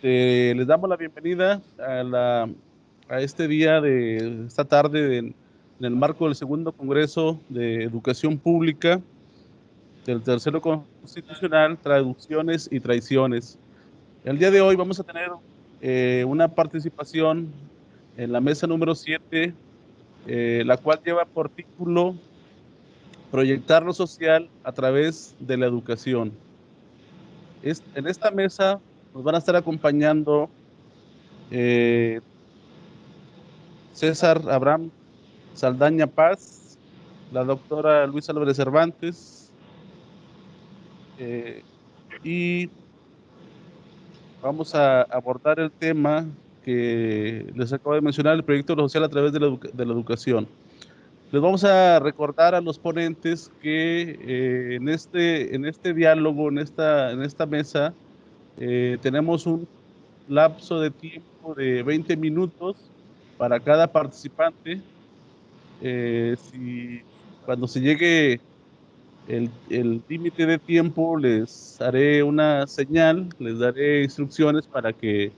Les damos la bienvenida a este día de esta tarde en el marco del segundo Congreso de Educación Pública del Tercero Constitucional, Traducciones y Traiciones. El día de hoy vamos a tener una participación en la mesa número 7, la cual lleva por título Proyectar lo social a través de la educación. En esta mesa nos van a estar acompañando César Abraham Saldaña Paz, la doctora Luisa Álvarez Cervantes, y vamos a abordar el tema que les acabo de mencionar, el proyecto social a través de la educación. Les vamos a recordar a los ponentes que en este diálogo, en esta mesa, tenemos un lapso de tiempo de 20 minutos para cada participante. Cuando se llegue el límite de tiempo, les haré una señal, les daré instrucciones para que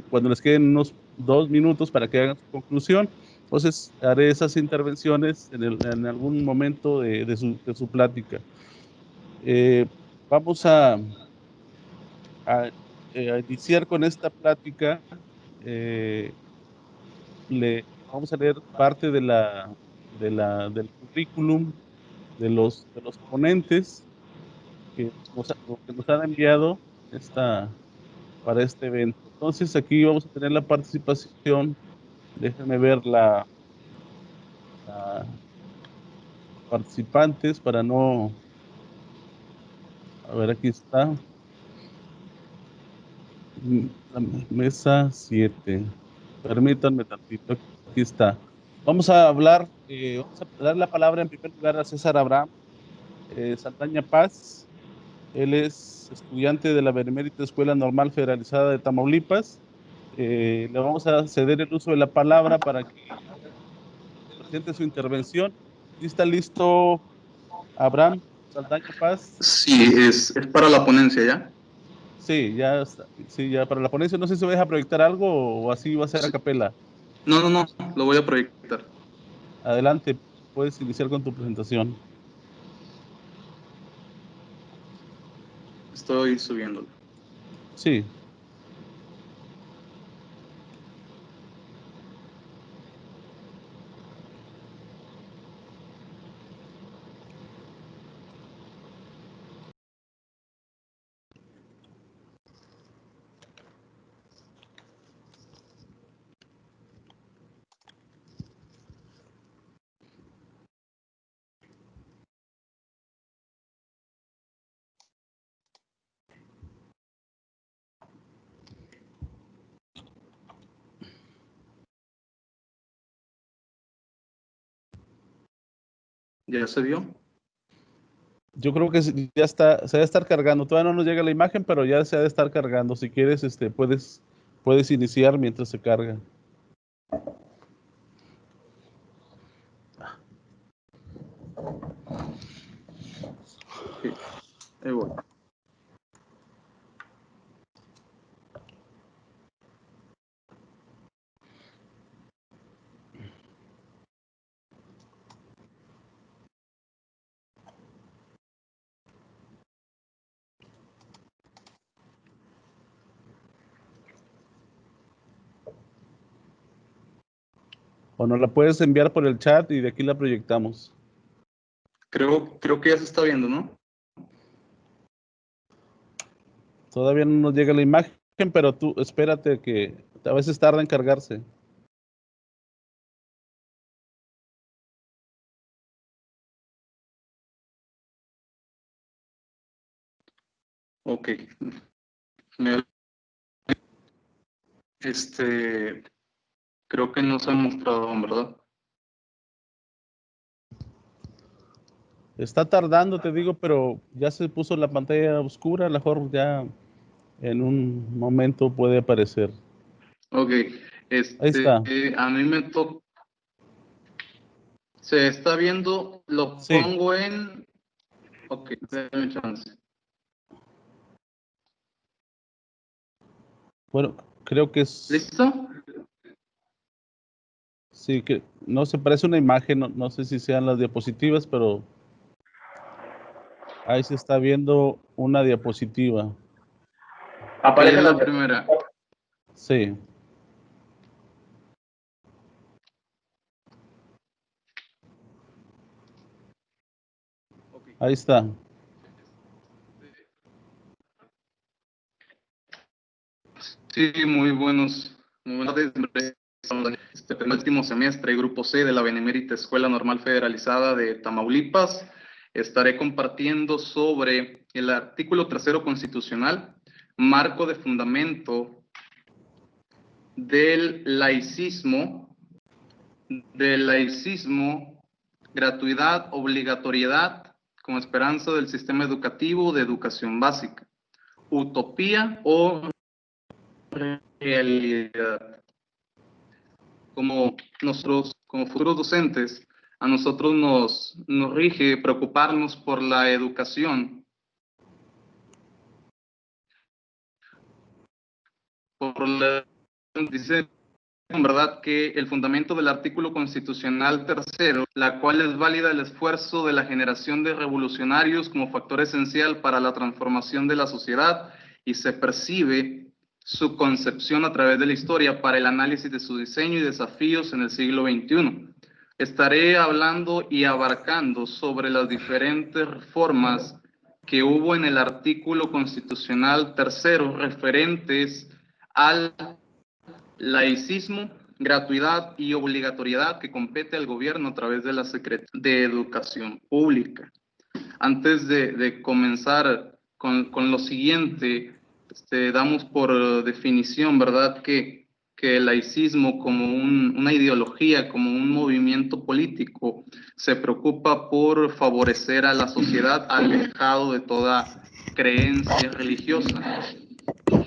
cuando les queden unos 2 minutos para que hagan su conclusión. Entonces, haré esas intervenciones en algún momento de su plática. Vamos a iniciar con esta plática. Eh, Vamos a leer parte del currículum de los ponentes que nos han enviado para este evento. Entonces, aquí vamos a tener la participación. Déjenme ver la participantes para no... A ver, aquí está. La mesa 7. Permítanme tantito. Aquí está. Vamos a dar la palabra en primer lugar a César Abraham Saldaña Paz. Él es estudiante de la Benemérita Escuela Normal Federalizada de Tamaulipas. Le vamos a ceder el uso de la palabra para que presente su intervención. ¿Sí está listo, Abraham Saldaña Paz? Sí, es para la ponencia, ¿ya? Sí, ya está. Sí, ya para la ponencia. No sé si vas a proyectar algo o así va a ser a Sí. capela. No, lo voy a proyectar. Adelante, puedes iniciar con tu presentación. Estoy subiéndolo. Sí. ¿Ya se vio? Yo creo que ya está, se debe estar cargando. Todavía no nos llega la imagen, pero ya se ha de estar cargando. Si quieres, puedes iniciar mientras se carga. Sí, ahí voy. O nos la puedes enviar por el chat y de aquí la proyectamos. Creo que ya se está viendo, ¿no? Todavía no nos llega la imagen, pero tú espérate que a veces tarda en cargarse. Ok. Me- creo que no se ha mostrado aún, ¿verdad? Está tardando, te digo, pero ya se puso la pantalla oscura. A lo mejor ya en un momento puede aparecer. Ok. Ahí está. A mí me toca. Se está viendo, lo Sí. pongo en. Ok, déjame chance. Bueno, creo que es... ¿Listo? Sí, que no se parece una imagen, no sé si sean las diapositivas, pero ahí se está viendo una diapositiva. Aparece la primera. Sí. Ahí está. Sí, muy buenas tardes. Último semestre, Grupo C de la Benemérita Escuela Normal Federalizada de Tamaulipas. Estaré compartiendo sobre el artículo 3º constitucional, marco de fundamento del laicismo, gratuidad, obligatoriedad, como esperanza del sistema educativo de educación básica, utopía o realidad. Como nosotros, como futuros docentes, a nosotros nos rige preocuparnos por la educación, dice en verdad que el fundamento del artículo constitucional 3º, la cual es válida el esfuerzo de la generación de revolucionarios como factor esencial para la transformación de la sociedad, y se percibe su concepción a través de la historia para el análisis de su diseño y desafíos en el siglo XXI. Estaré hablando y abarcando sobre las diferentes reformas que hubo en el artículo constitucional 3º referentes al laicismo, gratuidad y obligatoriedad que compete al gobierno a través de la Secretaría de Educación Pública. Antes de comenzar con lo siguiente, damos por definición, ¿verdad?, que el laicismo como una ideología, como un movimiento político, se preocupa por favorecer a la sociedad alejado de toda creencia religiosa.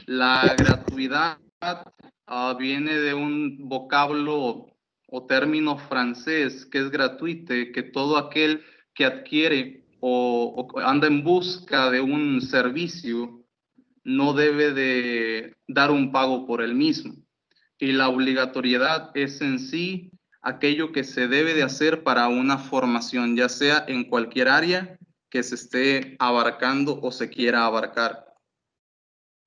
La gratuidad viene de un vocablo o término francés que es gratuite, que todo aquel que adquiere o anda en busca de un servicio no debe de dar un pago por el mismo. Y la obligatoriedad es en sí aquello que se debe de hacer para una formación, ya sea en cualquier área que se esté abarcando o se quiera abarcar.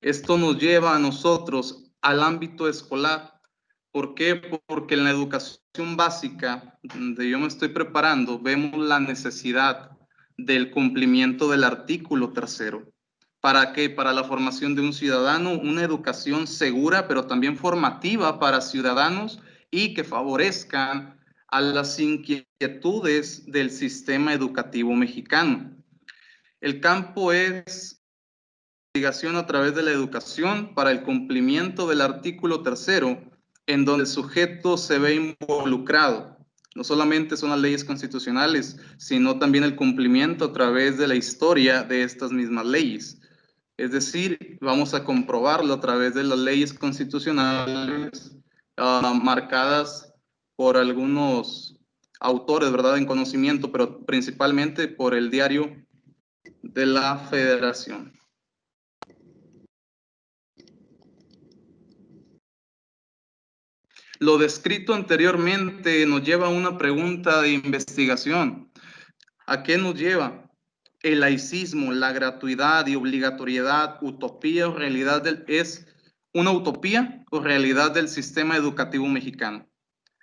Esto nos lleva a nosotros al ámbito escolar. ¿Por qué? Porque en la educación básica, donde yo me estoy preparando, vemos la necesidad del cumplimiento del artículo 3º. ¿Para qué? Para la formación de un ciudadano, una educación segura, pero también formativa para ciudadanos y que favorezcan a las inquietudes del sistema educativo mexicano. El campo es investigación a través de la educación para el cumplimiento del artículo 3º, en donde el sujeto se ve involucrado. No solamente son las leyes constitucionales, sino también el cumplimiento a través de la historia de estas mismas leyes. Es decir, vamos a comprobarlo a través de las leyes constitucionales marcadas por algunos autores, ¿verdad?, en conocimiento, pero principalmente por el Diario de la Federación. Lo descrito anteriormente nos lleva a una pregunta de investigación. ¿A qué nos lleva? El laicismo, la gratuidad y obligatoriedad, utopía o realidad ¿es una utopía o realidad del sistema educativo mexicano?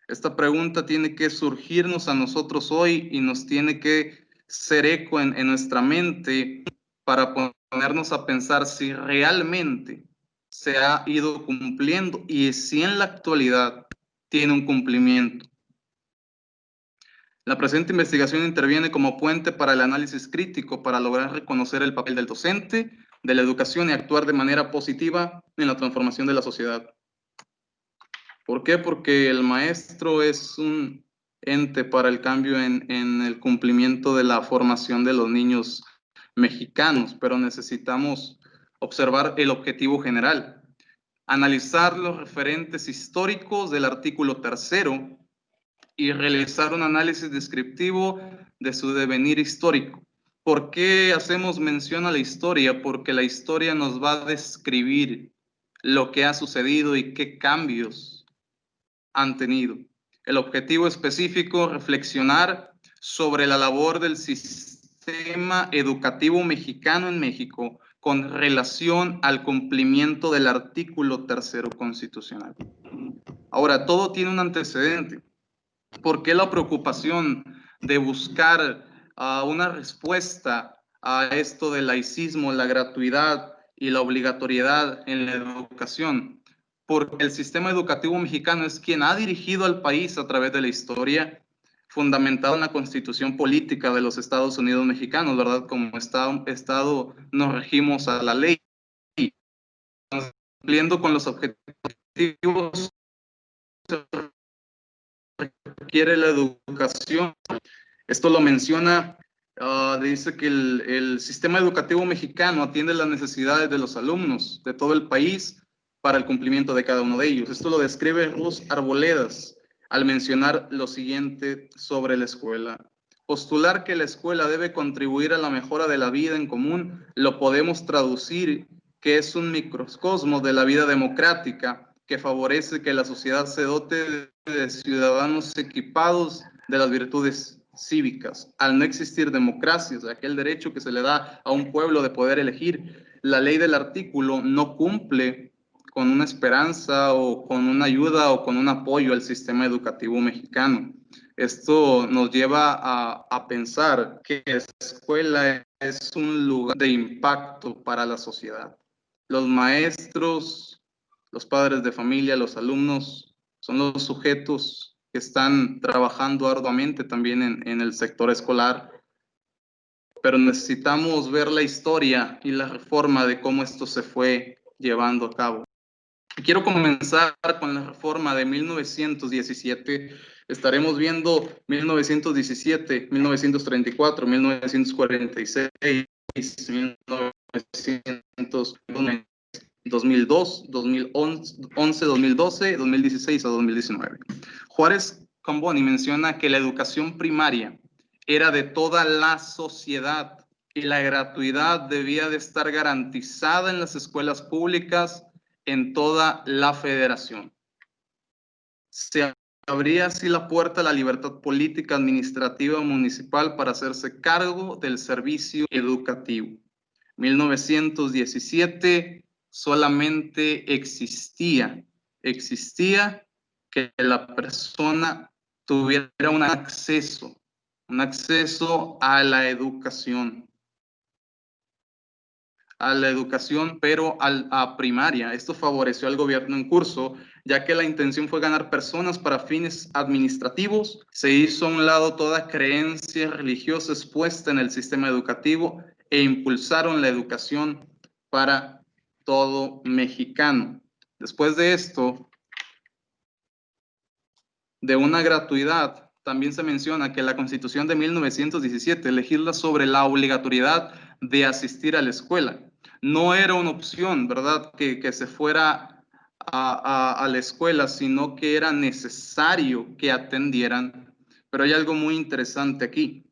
Esta pregunta tiene que surgirnos a nosotros hoy y nos tiene que ser eco en nuestra mente para ponernos a pensar si realmente se ha ido cumpliendo y si en la actualidad tiene un cumplimiento. La presente investigación interviene como puente para el análisis crítico para lograr reconocer el papel del docente, de la educación y actuar de manera positiva en la transformación de la sociedad. ¿Por qué? Porque el maestro es un ente para el cambio en el cumplimiento de la formación de los niños mexicanos, pero necesitamos observar el objetivo general, analizar los referentes históricos del artículo 3º y realizar un análisis descriptivo de su devenir histórico. ¿Por qué hacemos mención a la historia? Porque la historia nos va a describir lo que ha sucedido y qué cambios han tenido. El objetivo específico, reflexionar sobre la labor del sistema educativo mexicano en México con relación al cumplimiento del artículo 3º constitucional. Ahora, todo tiene un antecedente. ¿Por qué la preocupación de buscar una respuesta a esto del laicismo, la gratuidad y la obligatoriedad en la educación? Porque el sistema educativo mexicano es quien ha dirigido al país a través de la historia, fundamentado en la Constitución política de los Estados Unidos mexicanos, ¿verdad? Como Estado nos regimos a la ley, cumpliendo con los objetivos que requiere la educación. Esto lo menciona, dice que el sistema educativo mexicano atiende las necesidades de los alumnos de todo el país para el cumplimiento de cada uno de ellos. Esto lo describe Ruz Arboledas al mencionar lo siguiente sobre la escuela. Postular que la escuela debe contribuir a la mejora de la vida en común, lo podemos traducir que es un microcosmo de la vida democrática que favorece que la sociedad se dote de ciudadanos equipados de las virtudes cívicas. Al no existir democracia, o sea, aquel derecho que se le da a un pueblo de poder elegir, la ley del artículo no cumple con una esperanza o con una ayuda o con un apoyo al sistema educativo mexicano. Esto nos lleva a pensar que la escuela es un lugar de impacto para la sociedad. Los maestros, los padres de familia, los alumnos, son los sujetos que están trabajando arduamente también en el sector escolar, pero necesitamos ver la historia y la reforma de cómo esto se fue llevando a cabo. Quiero comenzar con la reforma de 1917. Estaremos viendo 1917, 1934, 1946, 1900, 2002, 2011, 2012, 2016 a 2019. Juárez Camboni menciona que la educación primaria era de toda la sociedad y la gratuidad debía de estar garantizada en las escuelas públicas en toda la federación. Se abría así la puerta a la libertad política, administrativa o municipal para hacerse cargo del servicio educativo. 1917 solamente existía que la persona tuviera un acceso a la educación, pero a primaria. Esto favoreció al gobierno en curso, ya que la intención fue ganar personas para fines administrativos. Se hizo a un lado toda creencia religiosa expuesta en el sistema educativo e impulsaron la educación para todo mexicano. Después de esto, de una gratuidad, también se menciona que la Constitución de 1917 legisla sobre la obligatoriedad de asistir a la escuela. No era una opción, ¿verdad?, que se fuera a la escuela, sino que era necesario que atendieran. Pero hay algo muy interesante aquí.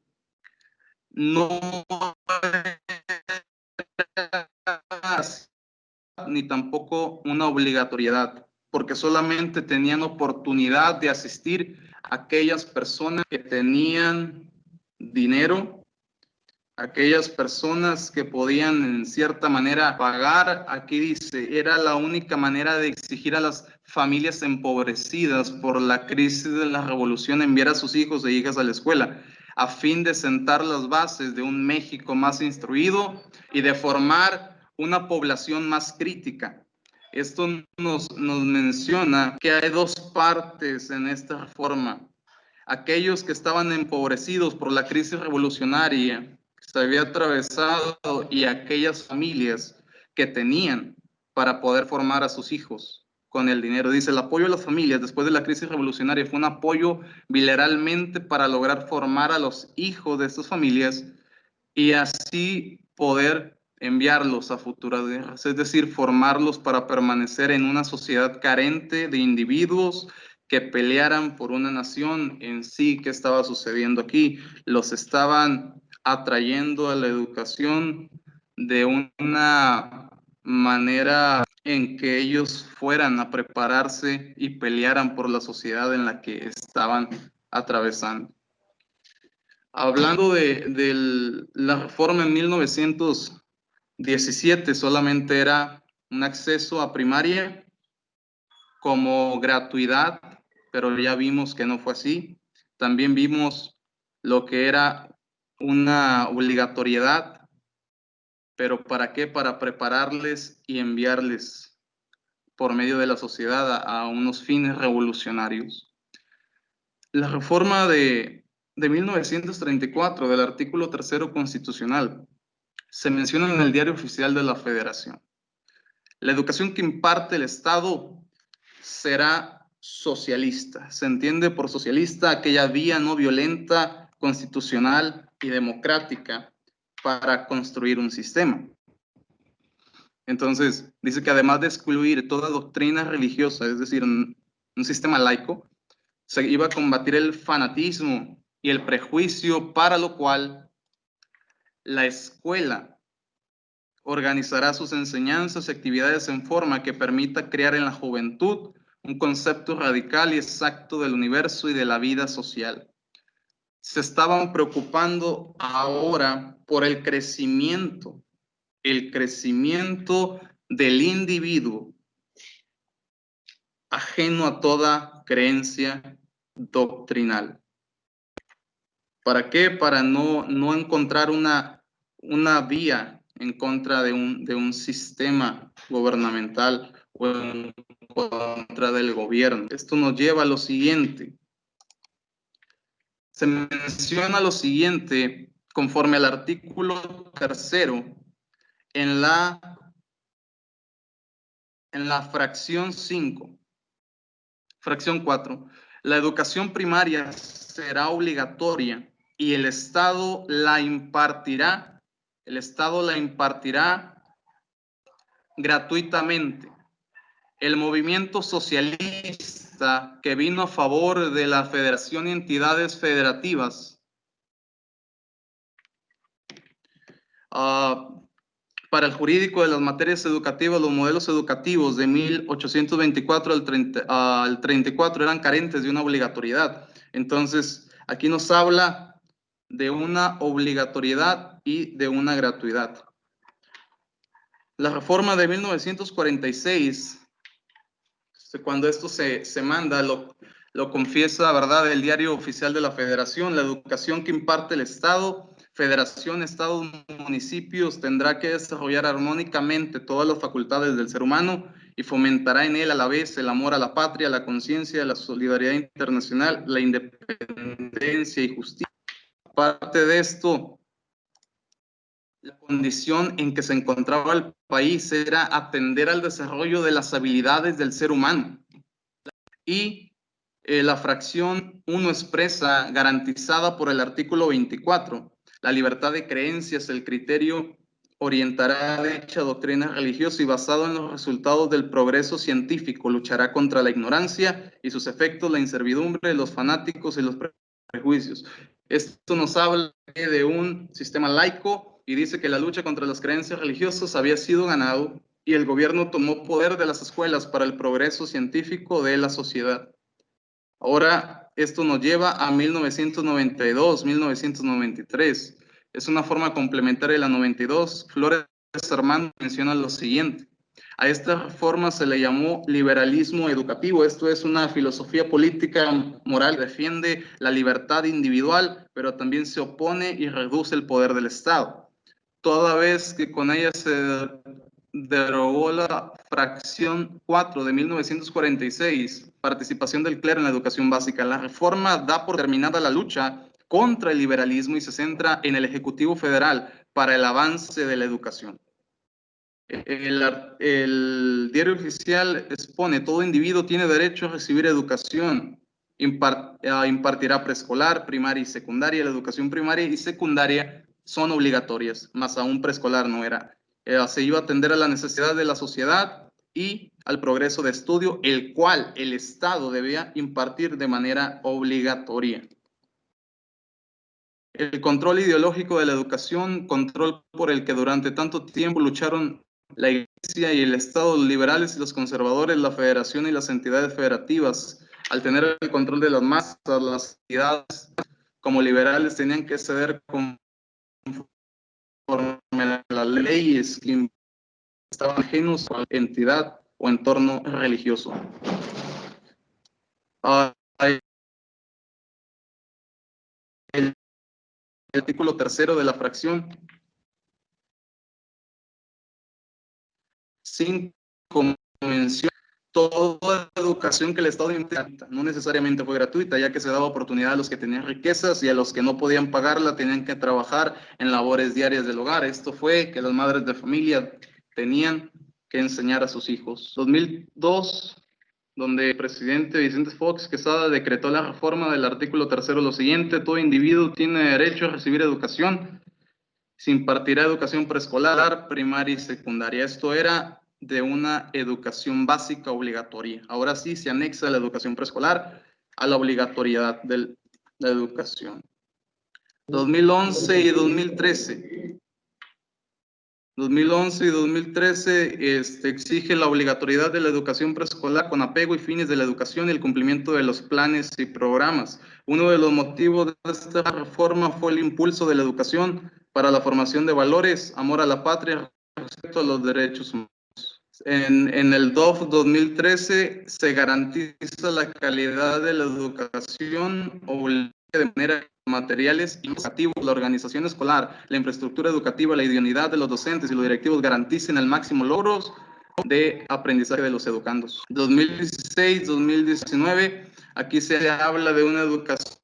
No ni tampoco una obligatoriedad, porque solamente tenían oportunidad de asistir aquellas personas que tenían dinero, aquellas personas que podían en cierta manera pagar. Aquí dice, era la única manera de exigir a las familias empobrecidas por la crisis de la revolución enviar a sus hijos e hijas a la escuela, a fin de sentar las bases de un México más instruido y de formar una población más crítica. Esto nos menciona que hay dos partes en esta reforma. Aquellos que estaban empobrecidos por la crisis revolucionaria que se había atravesado y aquellas familias que tenían para poder formar a sus hijos con el dinero. Dice, el apoyo a las familias después de la crisis revolucionaria fue un apoyo bilateralmente para lograr formar a los hijos de estas familias y así poder enviarlos a futuras guerras, es decir, formarlos para permanecer en una sociedad carente de individuos que pelearan por una nación en sí. ¿Qué estaba sucediendo aquí? Los estaban atrayendo a la educación de una manera en que ellos fueran a prepararse y pelearan por la sociedad en la que estaban atravesando. Hablando de la reforma en 1917, solamente era un acceso a primaria como gratuidad, pero ya vimos que no fue así. También vimos lo que era una obligatoriedad, pero ¿para qué? Para prepararles y enviarles por medio de la sociedad a unos fines revolucionarios. La reforma de 1934 del artículo 3º constitucional se menciona en el Diario Oficial de la Federación. La educación que imparte el Estado será socialista. Se entiende por socialista aquella vía no violenta, constitucional y democrática para construir un sistema. Entonces, dice que además de excluir toda doctrina religiosa, es decir, un sistema laico, se iba a combatir el fanatismo y el prejuicio, para lo cual la escuela organizará sus enseñanzas y actividades en forma que permita crear en la juventud un concepto radical y exacto del universo y de la vida social. Se estaban preocupando ahora por el crecimiento del individuo, ajeno a toda creencia doctrinal. ¿Para qué? Para no encontrar una vía en contra de un sistema gubernamental o en contra del gobierno. Esto nos lleva a lo siguiente. Se menciona lo siguiente conforme al artículo 3º en la fracción 5. Fracción 4. La educación primaria será obligatoria y el Estado la impartirá gratuitamente. El movimiento socialista que vino a favor de la federación y entidades federativas para el jurídico de las materias educativas, los modelos educativos de 1824 al 34 eran carentes de una obligatoriedad. Entonces, aquí nos habla de una obligatoriedad y de una gratuidad. La reforma de 1946, cuando esto se manda, lo confiesa, ¿verdad?, el Diario Oficial de la Federación: la educación que imparte el Estado, Federación, Estados, municipios, tendrá que desarrollar armónicamente todas las facultades del ser humano y fomentará en él a la vez el amor a la patria, la conciencia, la solidaridad internacional, la independencia y justicia. Aparte de esto, la condición en que se encontraba el país era atender al desarrollo de las habilidades del ser humano. Y la fracción 1 expresa, garantizada por el artículo 24, la libertad de creencias, el criterio orientará dicha doctrina religiosa y basado en los resultados del progreso científico, luchará contra la ignorancia y sus efectos, la inservidumbre, los fanáticos y los prejuicios. Esto nos habla de un sistema laico y dice que la lucha contra las creencias religiosas había sido ganado y el gobierno tomó poder de las escuelas para el progreso científico de la sociedad. Ahora, esto nos lleva a 1992, 1993. Es una forma complementaria de la 92. Flores Armando menciona lo siguiente: a esta reforma se le llamó liberalismo educativo. Esto es una filosofía política moral, defiende la libertad individual, pero también se opone y reduce el poder del Estado. Toda vez que con ella se derogó la fracción 4 de 1946, participación del clero en la educación básica. La reforma da por terminada la lucha contra el liberalismo y se centra en el Ejecutivo Federal para el avance de la educación. El Diario Oficial expone: todo individuo tiene derecho a recibir educación. Impartirá preescolar, primaria y secundaria. La educación primaria y secundaria son obligatorias, más aún preescolar no era. Se iba a atender a la necesidad de la sociedad y al progreso de estudio, el cual el Estado debía impartir de manera obligatoria. El control ideológico de la educación, control por el que durante tanto tiempo lucharon la Iglesia y el Estado, los liberales y los conservadores, la Federación y las entidades federativas, al tener el control de las masas, las entidades como liberales tenían que ceder conforme a las leyes que estaban ajenos a la entidad o entorno religioso. El artículo tercero de la fracción 5 menciona toda educación que el Estado imparta, no necesariamente fue gratuita, ya que se daba oportunidad a los que tenían riquezas y a los que no podían pagarla tenían que trabajar en labores diarias del hogar. Esto fue que las madres de familia tenían que enseñar a sus hijos. 2002, donde el presidente Vicente Fox Quesada decretó la reforma del artículo tercero lo siguiente: todo individuo tiene derecho a recibir educación. Se impartirá educación preescolar, primaria y secundaria. Esto era de una educación básica obligatoria. Ahora sí se anexa la educación preescolar a la obligatoriedad de la educación. 2011 y 2013. 2011 y 2013 exige la obligatoriedad de la educación preescolar con apego y fines de la educación y el cumplimiento de los planes y programas. Uno de los motivos de esta reforma fue el impulso de la educación para la formación de valores, amor a la patria, respeto a los derechos humanos. En el DOF 2013 se garantiza la calidad de la educación de manera materiales y educativos, la organización escolar, la infraestructura educativa, la idoneidad de los docentes y los directivos garanticen el máximo logros de aprendizaje de los educandos. 2016-2019, aquí se habla de una educación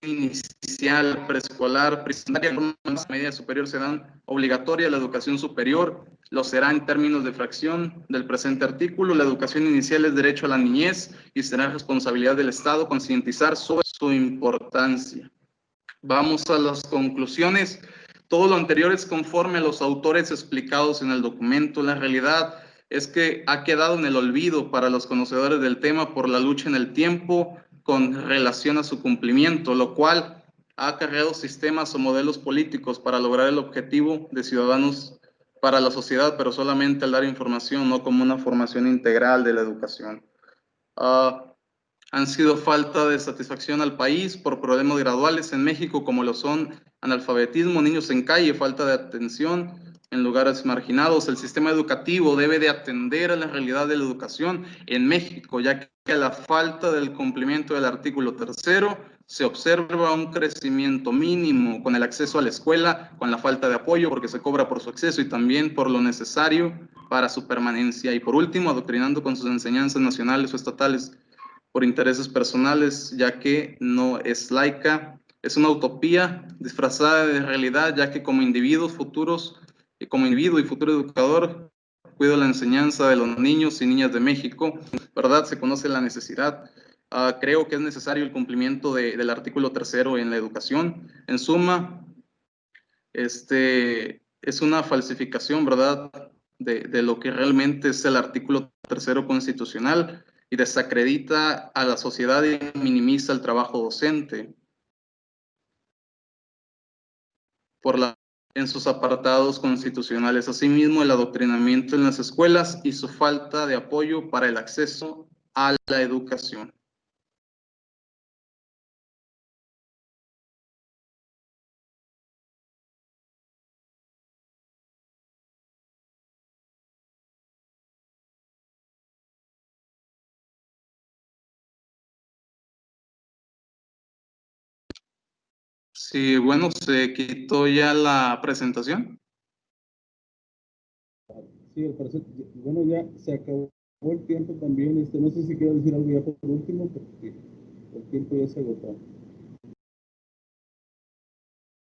inicial, preescolar, primaria, media superior serán obligatoria, la educación superior lo será en términos de fracción del presente artículo. La educación inicial es derecho a la niñez y será responsabilidad del Estado concientizar sobre su importancia. Vamos a las conclusiones. Todo lo anterior es conforme a los autores explicados en el documento. La realidad es que ha quedado en el olvido para los conocedores del tema por la lucha en el tiempo con relación a su cumplimiento, lo cual ha acarreado sistemas o modelos políticos para lograr el objetivo de ciudadanos para la sociedad, pero solamente al dar información, no como una formación integral de la educación. Han sido falta de satisfacción al país por problemas graduales en México, como lo son analfabetismo, niños en calle, falta de atención en lugares marginados. El sistema educativo debe de atender a la realidad de la educación en México, ya que a la falta del cumplimiento del artículo tercero se observa un crecimiento mínimo con el acceso a la escuela, con la falta de apoyo porque se cobra por su acceso y también por lo necesario para su permanencia. Y por último, adoctrinando con sus enseñanzas nacionales o estatales por intereses personales, ya que no es laica, es una utopía disfrazada de realidad, ya que como individuos futuros, como individuo y futuro educador, cuido la enseñanza de los niños y niñas de México, ¿verdad? Se conoce la necesidad. Creo que es necesario el cumplimiento del artículo tercero en la educación. En suma, es una falsificación, ¿verdad?, de lo que realmente es el artículo tercero constitucional y desacredita a la sociedad y minimiza el trabajo docente en sus apartados constitucionales. Asimismo, el adoctrinamiento en las escuelas y su falta de apoyo para el acceso a la educación. Sí, bueno, se quitó ya la presentación. Sí, al parecer, bueno, ya se acabó el tiempo también. No sé si quiero decir algo ya por último, porque el tiempo ya se agotó.